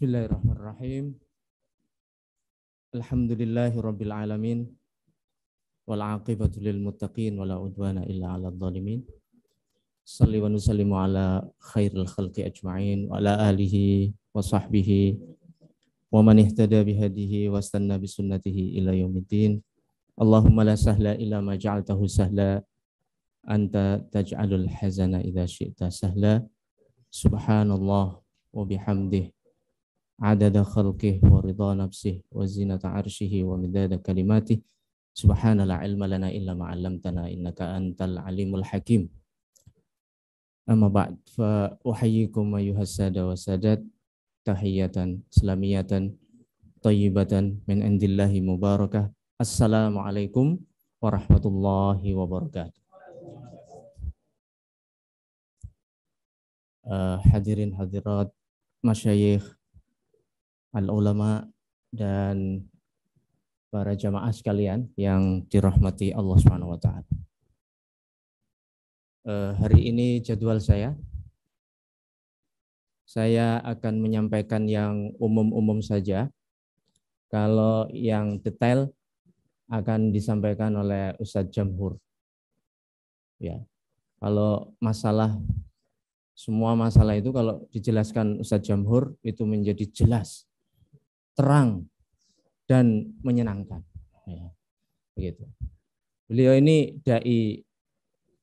Bismillahirrahmanirrahim. Alhamdulillahirabbil alamin wal 'aqibatu lil muttaqin wala udwana illa 'alal zalimin. Shalli wa nusallimu ala khairil khalqi ajma'in wa ala alihi wa sahbihi wa man ihtada bihadihi wa istanna bi sunnatihi ila yaumiddin. Allahumma la sahla illa ma ja'altahu sahla anta taj'alul hazana idza syi'ta sahla. Subhanallah wa bihamdihi adada khalqih wa ridha nafsih wa zinata arshihi wa midada kalimatih. Subhana la ilma lana illa ma 'allamtana innaka antal alimul hakim. Amma ba'd, fa uhayyikum ayyuhas sada wa sadat tahiyatan islamiyatan thayyibatan min indillahi mubarakah. Assalamualaikum warahmatullahi wabarakatuh. Hadirin hadirat, masyayikh, al-ulama dan para jamaah sekalian yang dirahmati Allah Subhanahu wa taala. Hari ini jadwal saya akan menyampaikan yang umum-umum saja. Kalau yang detail akan disampaikan oleh Ustadz Jamhur. Ya. Kalau semua masalah itu kalau dijelaskan Ustadz Jamhur itu menjadi jelas, terang, dan menyenangkan. Ya, begitu. Beliau ini dai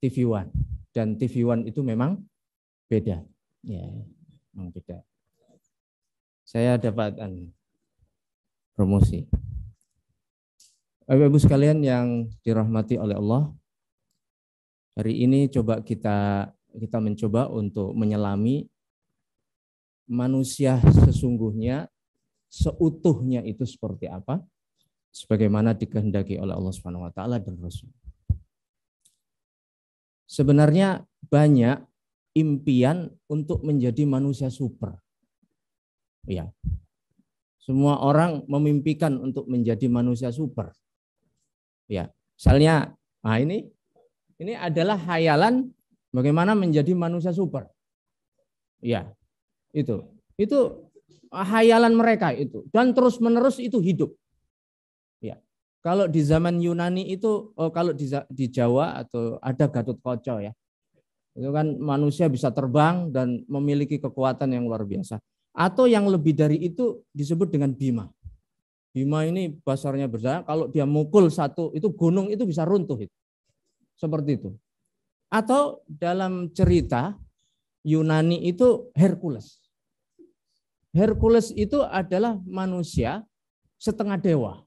TV One, dan TV One itu memang beda. Ya, memang beda. Saya dapat promosi. Bapak-ibu sekalian yang dirahmati oleh Allah, hari ini coba kita mencoba untuk menyelami manusia sesungguhnya, seutuhnya itu seperti apa, sebagaimana dikehendaki oleh Allah Subhanahu wa taala dan Rasul. Sebenarnya banyak impian untuk menjadi manusia super. Ya. Semua orang memimpikan untuk menjadi manusia super. Ya. Misalnya, ini adalah hayalan bagaimana menjadi manusia super. Ya. Itu hayalan mereka itu, dan terus-menerus itu hidup. Ya. Kalau di zaman Yunani itu, kalau di Jawa atau ada Gatotkaca ya. Itu kan manusia bisa terbang dan memiliki kekuatan yang luar biasa. Atau yang lebih dari itu disebut dengan Bima. Bima ini basarnya besar, kalau dia mukul satu itu gunung itu bisa runtuh itu. Seperti itu. Atau dalam cerita Yunani itu Hercules. Hercules itu adalah manusia setengah dewa.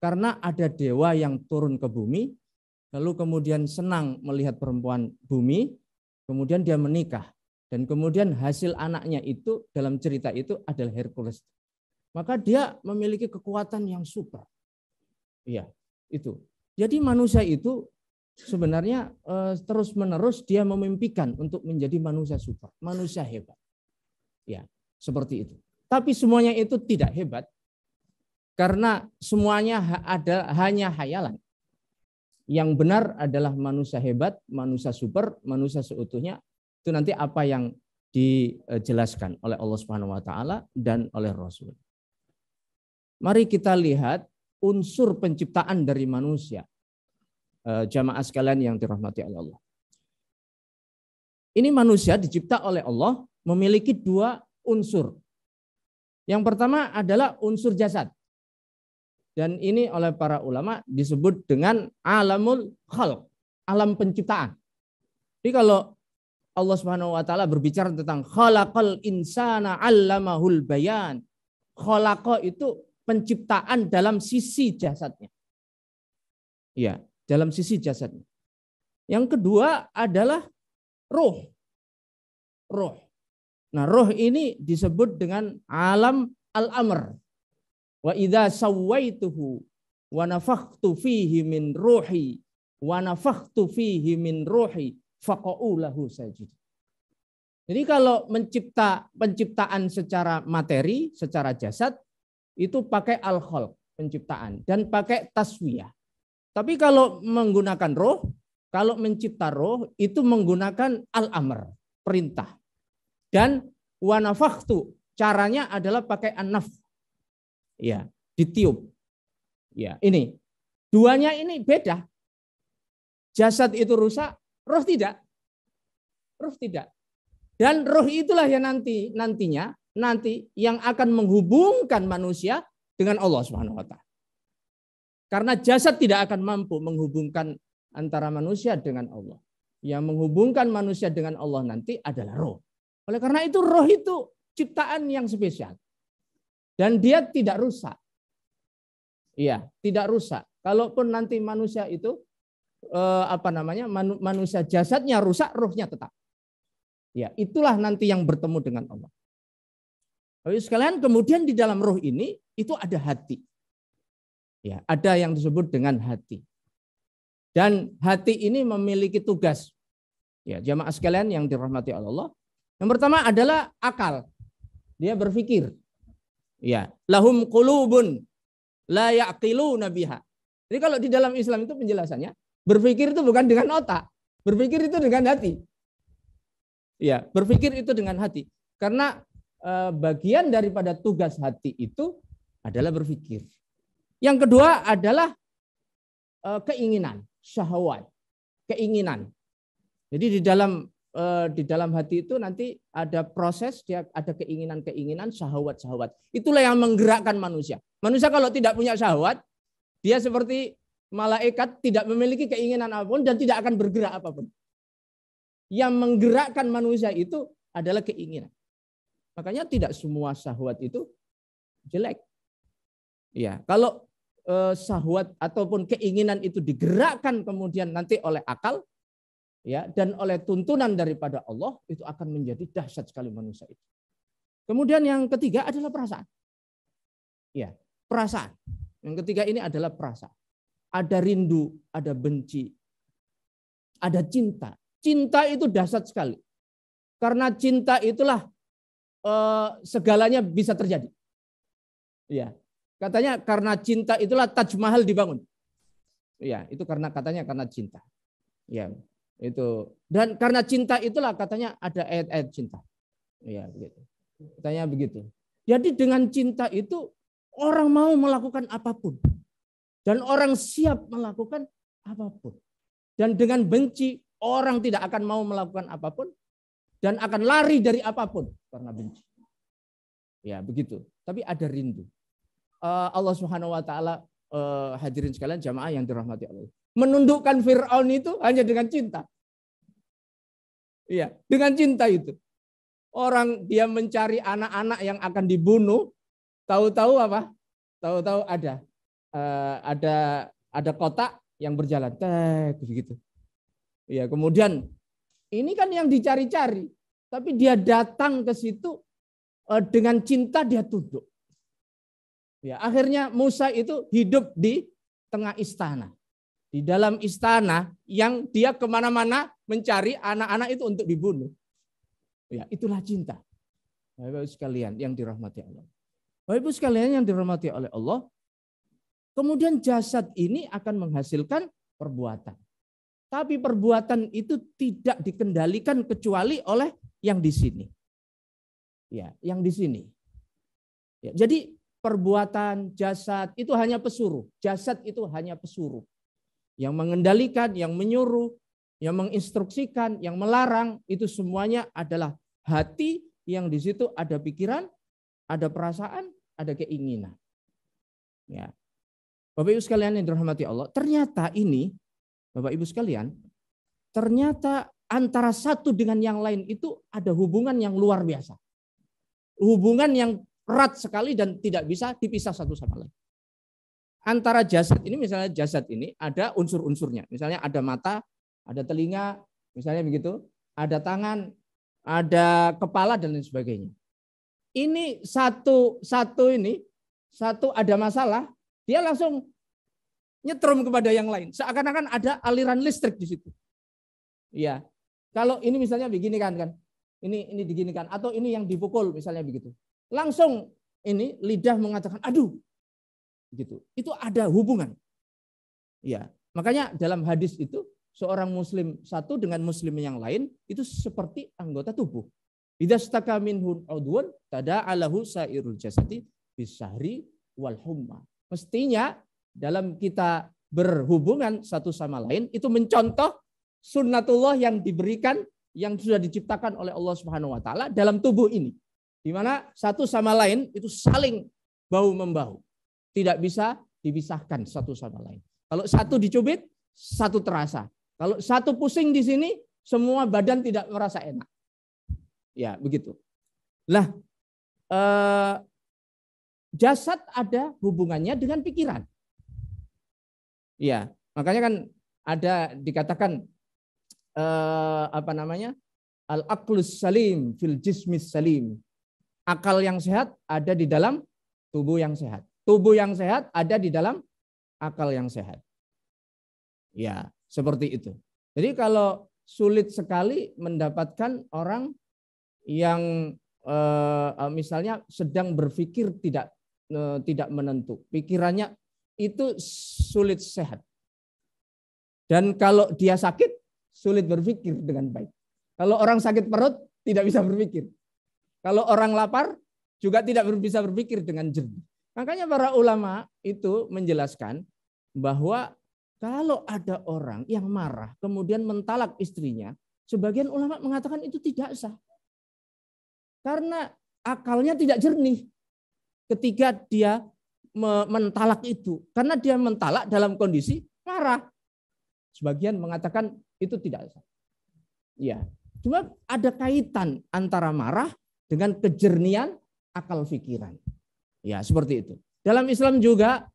Karena ada dewa yang turun ke bumi, lalu kemudian senang melihat perempuan bumi, kemudian dia menikah. Dan kemudian hasil anaknya itu dalam cerita itu adalah Hercules. Maka dia memiliki kekuatan yang super. Iya, itu. Jadi manusia itu sebenarnya terus-menerus dia memimpikan untuk menjadi manusia super, manusia hebat. Ya. Seperti itu. Tapi semuanya itu tidak hebat karena semuanya hanya hayalan. Yang benar adalah manusia hebat, manusia super, manusia seutuhnya. Itu nanti apa yang dijelaskan oleh Allah Subhanahu wa taala dan oleh Rasul. Mari kita lihat unsur penciptaan dari manusia. Jamaah sekalian yang dirahmati oleh Allah. Ini manusia dicipta oleh Allah memiliki dua unsur. Yang pertama adalah unsur jasad. Dan ini oleh para ulama disebut dengan alamul khalq, alam penciptaan. Jadi kalau Allah Subhanahu wa taala berbicara tentang khalaqal insana 'allamahul bayan. Khalaqa itu penciptaan dalam sisi jasadnya. Iya, dalam sisi jasadnya. Yang kedua adalah ruh. Ruh. Nah, roh ini disebut dengan alam al-amr. Wa idza sawaituhu wa nafakhtu fihi min ruhi wa nafakhtu fihi min ruhi faqa'u lahu sajid. Jadi kalau penciptaan secara materi, secara jasad itu pakai al-khalq, penciptaan, dan pakai taswiyah. Tapi kalau menggunakan roh, kalau mencipta roh itu menggunakan al-amr, perintah. Dan wa nafakhtu, Caranya adalah pakai an-naf. Ya, ditiup. Ya, ini. Duanya ini beda. Jasad itu rusak, roh tidak. Roh tidak. Dan roh itulah yang nantinya yang akan menghubungkan manusia dengan Allah Subhanahu wa taala. Karena jasad tidak akan mampu menghubungkan antara manusia dengan Allah. Yang menghubungkan manusia dengan Allah nanti adalah roh. Oleh karena itu roh itu ciptaan yang spesial. Dan dia tidak rusak. Iya, tidak rusak. Kalaupun nanti manusia itu manusia jasadnya rusak, rohnya tetap. Ya, itulah nanti yang bertemu dengan Allah. Lalu sekalian, kemudian di dalam roh ini itu ada hati. Ya, ada yang disebut dengan hati. Dan hati ini memiliki tugas. Ya, jamaah sekalian yang dirahmati Allah. Yang pertama adalah akal. Dia berpikir. Ya, lahum qulubun la ya'qiluna biha. Jadi kalau di dalam Islam itu penjelasannya, berpikir itu bukan dengan otak, berpikir itu dengan hati. Ya, berpikir itu dengan hati. Karena bagian daripada tugas hati itu adalah berpikir. Yang kedua adalah keinginan, syahwat, keinginan. Jadi di dalam hati itu nanti ada proses, dia ada keinginan-keinginan, syahwat-syahwat. Itulah yang menggerakkan manusia. Manusia kalau tidak punya syahwat, dia seperti malaikat, tidak memiliki keinginan apapun dan tidak akan bergerak apapun. Yang menggerakkan manusia itu adalah keinginan. Makanya tidak semua syahwat itu jelek. Ya, kalau syahwat ataupun keinginan itu digerakkan kemudian nanti oleh akal, ya, dan oleh tuntunan daripada Allah, itu akan menjadi dahsyat sekali manusia itu. Kemudian yang ketiga adalah perasaan. Ya, perasaan. Yang ketiga ini adalah perasaan. Ada rindu, ada benci, ada cinta. Cinta itu dahsyat sekali. Karena cinta itulah segalanya bisa terjadi. Ya, katanya karena cinta itulah Taj Mahal dibangun. Ya, itu katanya karena cinta. Ya, itu. Dan karena cinta itulah katanya ada ayat-ayat cinta. Ya, begitu. Katanya begitu. Jadi dengan cinta itu orang mau melakukan apapun. Dan orang siap melakukan apapun. Dan dengan benci, orang tidak akan mau melakukan apapun. Dan akan lari dari apapun karena benci. Ya, begitu. Tapi ada rindu. Allah Subhanahu wa taala, hadirin sekalian jamaah yang dirahmati Allah, menundukkan Firaun itu hanya dengan cinta. Iya, dengan cinta itu. Orang dia mencari anak-anak yang akan dibunuh, tahu-tahu apa? Tahu-tahu ada kotak yang berjalan, begitu. Iya, kemudian ini kan yang dicari-cari, tapi dia datang ke situ dengan cinta, dia tunduk. Ya, akhirnya Musa itu hidup di tengah istana. Di dalam istana yang dia kemana-mana mencari anak-anak itu untuk dibunuh. Ya, itulah cinta. Bapak Ibu sekalian yang dirahmati Allah. Bapak Ibu sekalian yang dirahmati oleh Allah. Kemudian jasad ini akan menghasilkan perbuatan. Tapi perbuatan itu tidak dikendalikan kecuali oleh yang di sini. Ya, yang di sini. Ya, jadi perbuatan jasad itu hanya pesuruh. Jasad itu hanya pesuruh. Yang mengendalikan, yang menyuruh, yang menginstruksikan, yang melarang, itu semuanya adalah hati yang di situ ada pikiran, ada perasaan, ada keinginan. Ya. Bapak Ibu sekalian yang dirahmati Allah, ternyata ini, Bapak Ibu sekalian, ternyata antara satu dengan yang lain itu ada hubungan yang luar biasa. Hubungan yang erat sekali dan tidak bisa dipisah satu sama lain. Antara jasad ini, misalnya jasad ini ada unsur-unsurnya. Misalnya ada mata, ada telinga, misalnya begitu, ada tangan, ada kepala dan lain sebagainya. Ini satu ada masalah, dia langsung nyetrum kepada yang lain. Seakan-akan ada aliran listrik di situ. Iya. Kalau ini misalnya begini kan. Ini diginikan atau ini yang dipukul misalnya begitu. Langsung ini lidah mengatakan aduh. Gitu. Itu ada hubungan. Ya, makanya dalam hadis itu seorang muslim satu dengan muslim yang lain itu seperti anggota tubuh. Idastaka minhu udwun tada'alahu sairul jasadi bisahri wal humma. Mestinya dalam kita berhubungan satu sama lain itu mencontoh sunnatullah yang diberikan, yang sudah diciptakan oleh Allah Subhanahu wa taala dalam tubuh ini. Di mana satu sama lain itu saling bahu membahu. Tidak bisa dipisahkan satu sama lain. Kalau satu dicubit, satu terasa. Kalau satu pusing di sini, semua badan tidak merasa enak. Ya, begitu. Lah, jasad ada hubungannya dengan pikiran. Ya, makanya kan ada dikatakan al-aqlus salim fil jismis salim. Akal yang sehat ada di dalam tubuh yang sehat. Tubuh yang sehat ada di dalam akal yang sehat. Ya, seperti itu. Jadi kalau sulit sekali mendapatkan orang yang misalnya sedang berpikir tidak menentu, pikirannya itu sulit sehat. Dan kalau dia sakit, sulit berpikir dengan baik. Kalau orang sakit perut, tidak bisa berpikir. Kalau orang lapar, juga tidak bisa berpikir dengan jernih. Makanya para ulama itu menjelaskan bahwa kalau ada orang yang marah, kemudian mentalak istrinya, sebagian ulama mengatakan itu tidak sah. Karena akalnya tidak jernih ketika dia mentalak itu. Karena dia mentalak dalam kondisi marah. Sebagian mengatakan itu tidak sah. Ya, cuma ada kaitan antara marah dengan kejernihan akal pikiran. Ya, seperti itu. Dalam Islam juga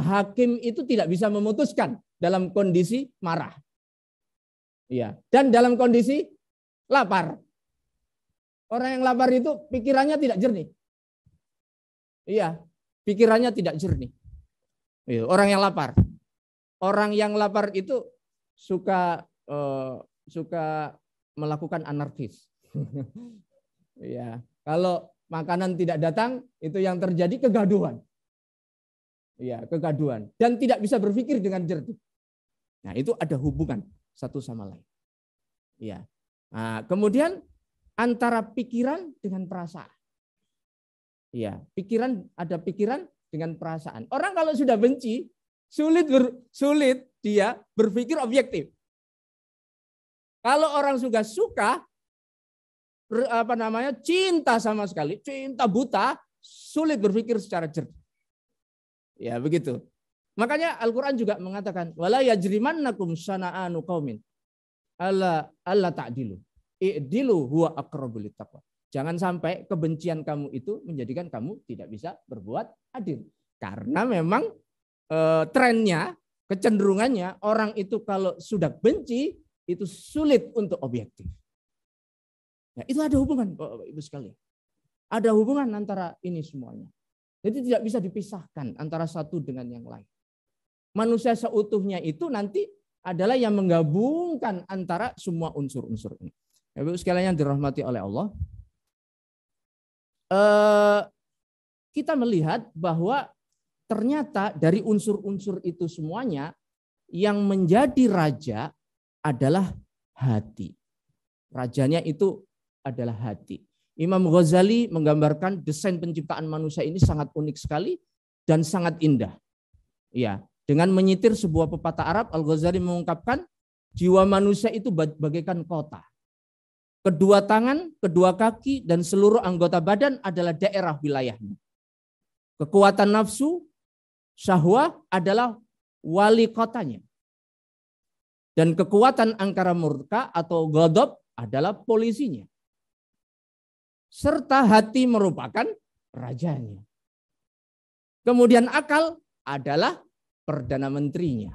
hakim itu tidak bisa memutuskan dalam kondisi marah. Ya, dan dalam kondisi lapar. Orang yang lapar itu pikirannya tidak jernih. Iya, pikirannya tidak jernih. Orang yang lapar. Orang yang lapar itu suka melakukan anarkis. Ya, kalau makanan tidak datang, itu yang terjadi kegaduhan. Ya, kegaduhan dan tidak bisa berpikir dengan jernih. Nah, itu ada hubungan satu sama lain. Ya. Nah, kemudian antara pikiran dengan perasaan. Ya, ada pikiran dengan perasaan. Orang kalau sudah benci, sulit dia berpikir objektif. Kalau orang sudah suka, cinta sama sekali, cinta buta, sulit berpikir secara jernih. Ya, begitu. Makanya Al-Qur'an juga mengatakan, wala yajrimannakum syana'anu qaumin alla ta'dilu. I'dilu huwa aqrabu littaqwa. Jangan sampai kebencian kamu itu menjadikan kamu tidak bisa berbuat adil. Karena memang trennya, kecenderungannya orang itu kalau sudah benci itu sulit untuk objektif. Ya, itu ada hubungan Bapak Ibu sekalian. Ada hubungan antara ini semuanya. Jadi tidak bisa dipisahkan antara satu dengan yang lain. Manusia seutuhnya itu nanti adalah yang menggabungkan antara semua unsur-unsur ini. Ibu sekalian yang dirahmati oleh Allah, kita melihat bahwa ternyata dari unsur-unsur itu semuanya yang menjadi raja adalah hati. Rajanya itu adalah hati. Imam Ghazali menggambarkan desain penciptaan manusia ini sangat unik sekali dan sangat indah. Ya, dengan menyitir sebuah pepatah Arab, Al-Ghazali mengungkapkan jiwa manusia itu bagaikan kota. Kedua tangan, kedua kaki, dan seluruh anggota badan adalah daerah wilayahnya. Kekuatan nafsu, syahwah adalah wali kotanya. Dan kekuatan angkara murka atau ghadab adalah polisinya. Serta hati merupakan rajanya. Kemudian akal adalah perdana menterinya.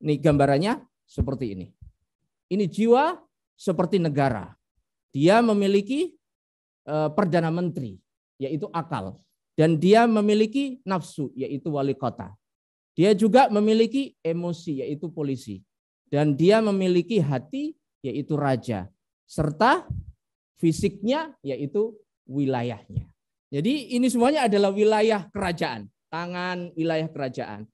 Ini gambarannya seperti ini. Ini jiwa seperti negara. Dia memiliki perdana menteri, yaitu akal. Dan dia memiliki nafsu, yaitu wali kota. Dia juga memiliki emosi, yaitu polisi. Dan dia memiliki hati, yaitu raja. Serta fisiknya, yaitu wilayahnya. Jadi ini semuanya adalah wilayah kerajaan. Tangan, wilayah kerajaan.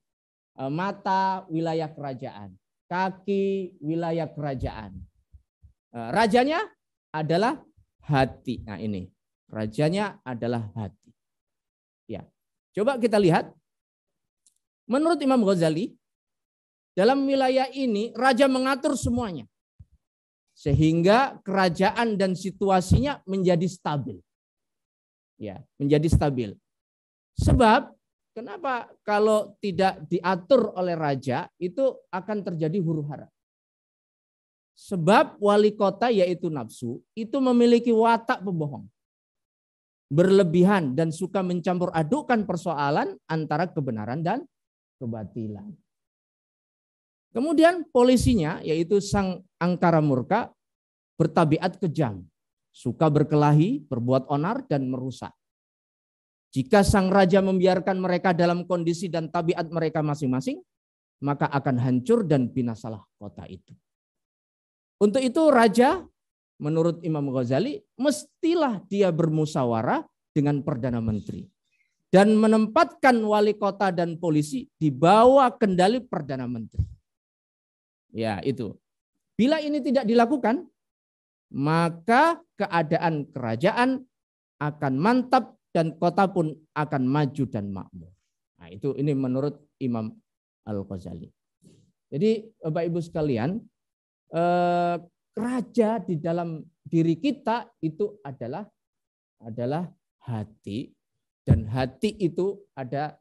Mata, wilayah kerajaan. Kaki, wilayah kerajaan. Rajanya adalah hati. Nah ini, rajanya adalah hati. Ya, coba kita lihat. Menurut Imam Ghazali, dalam wilayah ini raja mengatur semuanya. Sehingga kerajaan dan situasinya menjadi stabil. Ya, menjadi stabil. Sebab kenapa kalau tidak diatur oleh raja itu akan terjadi huru-hara. Sebab wali kota yaitu nafsu itu memiliki watak pembohong. Berlebihan dan suka mencampur adukkan persoalan antara kebenaran dan kebatilan. Kemudian polisinya yaitu sang angkara murka bertabiat kejam, suka berkelahi, berbuat onar dan merusak. Jika sang raja membiarkan mereka dalam kondisi dan tabiat mereka masing-masing, maka akan hancur dan binasalah kota itu. Untuk itu raja menurut Imam Ghazali mestilah dia bermusyawarah dengan Perdana Menteri dan menempatkan wali kota dan polisi di bawah kendali Perdana Menteri. Ya, itu. Bila ini tidak dilakukan, maka keadaan kerajaan akan mantap dan kota pun akan maju dan makmur. Nah, ini menurut Imam Al-Ghazali. Jadi Bapak Ibu sekalian, raja di dalam diri kita itu adalah hati, dan hati itu ada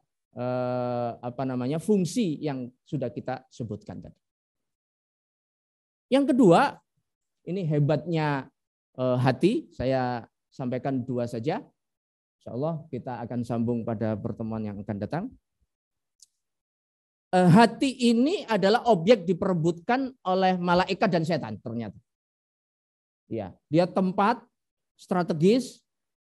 fungsi yang sudah kita sebutkan tadi. Yang kedua, ini hebatnya hati, saya sampaikan 2 saja. Insya Allah kita akan sambung pada pertemuan yang akan datang. Hati ini adalah objek diperebutkan oleh malaikat dan setan ternyata. Ya, dia tempat strategis,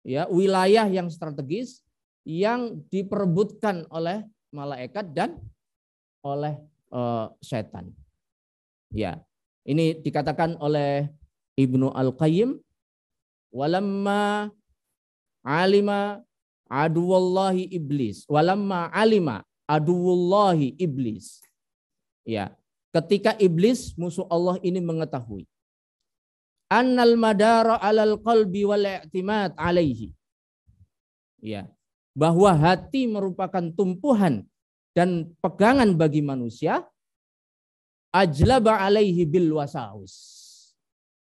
ya, wilayah yang strategis yang diperebutkan oleh malaikat dan oleh setan. Ya, ini dikatakan oleh Ibnu Al-Qayyim, walamma alima aduwallahi iblis, walamma alima aduwallahi iblis. Ya, ketika iblis musuh Allah ini mengetahui annal madara alal qalbi wal i'timad alaihi. Ya, bahwa hati merupakan tumpuan dan pegangan bagi manusia, ajlaba alaihi bil wasawis.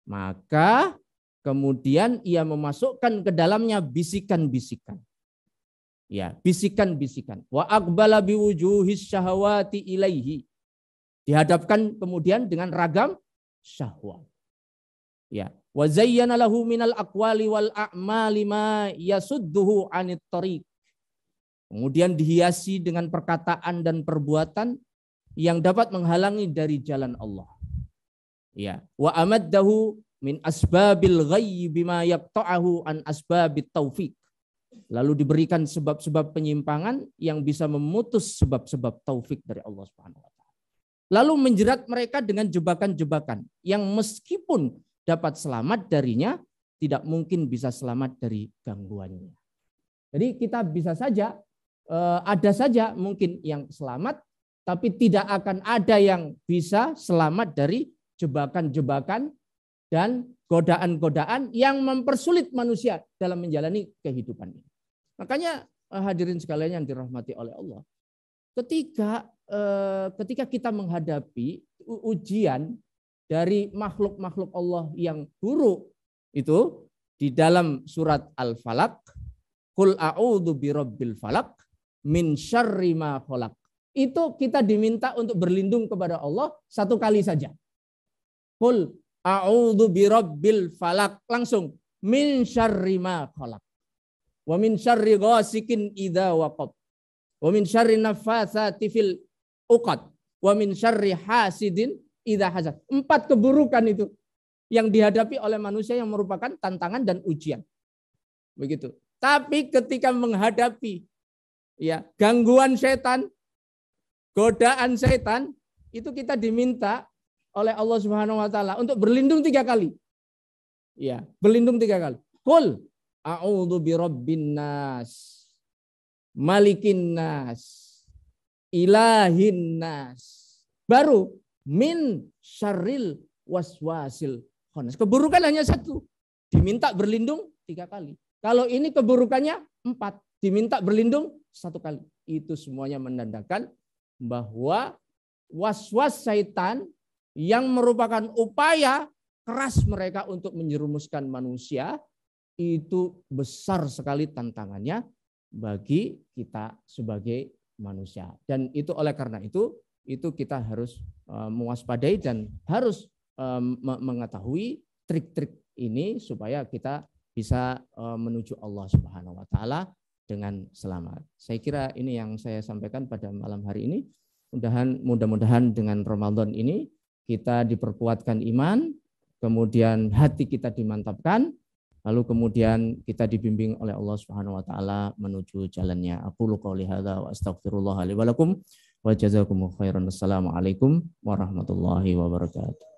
Maka kemudian ia memasukkan ke dalamnya bisikan-bisikan. Ya, bisikan-bisikan. Wa aqbala biwujuhis syahawati ilaihi. Dihadapkan kemudian dengan ragam syahwat. Ya, wa zayyana lahu minal aqwali wal a'mali ma yasudduhu 'anit thariq. Kemudian dihiasi dengan perkataan dan perbuatan yang dapat menghalangi dari jalan Allah. Ya, wa amaddahu min asbabil ghayyi bima yaqta'ahu an asbabit taufiq. Lalu diberikan sebab-sebab penyimpangan yang bisa memutus sebab-sebab taufik dari Allah Subhanahu wa taala. Lalu menjerat mereka dengan jebakan-jebakan yang meskipun dapat selamat darinya, tidak mungkin bisa selamat dari gangguannya. Jadi kita bisa saja, ada saja mungkin yang selamat, tapi tidak akan ada yang bisa selamat dari jebakan-jebakan dan godaan-godaan yang mempersulit manusia dalam menjalani kehidupan ini. Makanya hadirin sekalian yang dirahmati oleh Allah, ketika kita menghadapi ujian dari makhluk-makhluk Allah yang buruk itu di dalam surat Al-Falaq, Qul a'udzu birabbil falaq min syarri ma khalaq. Itu kita diminta untuk berlindung kepada Allah 1 kali saja. Qul a'udzu birabbil falaq, langsung min syarri ma khalaq. Wa min syarri ghasikin idza waqab. Wa min syarri naffatsati fil 'uqad. Wa min syarri hasidin idza hasad. 4 keburukan itu yang dihadapi oleh manusia yang merupakan tantangan dan ujian. Begitu. Tapi ketika menghadapi ya gangguan setan, godaan setan, itu kita diminta oleh Allah Subhanahu wa taala untuk berlindung 3 kali. Ya, berlindung 3 kali. Qul a'udzu birabbin nas, malikin nas, ilahin nas. Baru min syarril waswasil khannas. Keburukan hanya 1. diminta berlindung 3 kali. Kalau ini keburukannya 4, diminta berlindung 1 kali. Itu semuanya menandakan bahwa was-was syaitan yang merupakan upaya keras mereka untuk menjerumuskan manusia, itu besar sekali tantangannya bagi kita sebagai manusia. Dan itu oleh karena itu kita harus mewaspadai dan harus mengetahui trik-trik ini supaya kita bisa menuju Allah Subhanahu wa taala dengan selamat. Saya kira ini yang saya sampaikan pada malam hari ini. Mudah-mudahan dengan Ramadan ini kita diperkuatkan iman, kemudian hati kita dimantapkan, lalu kemudian kita dibimbing oleh Allah Subhanahu wa taala menuju jalannya. Aqulu qouli hadza wa astaghfirullah li wa lakum wa jazakumullahu khairan. Assalamualaikum warahmatullahi wabarakatuh.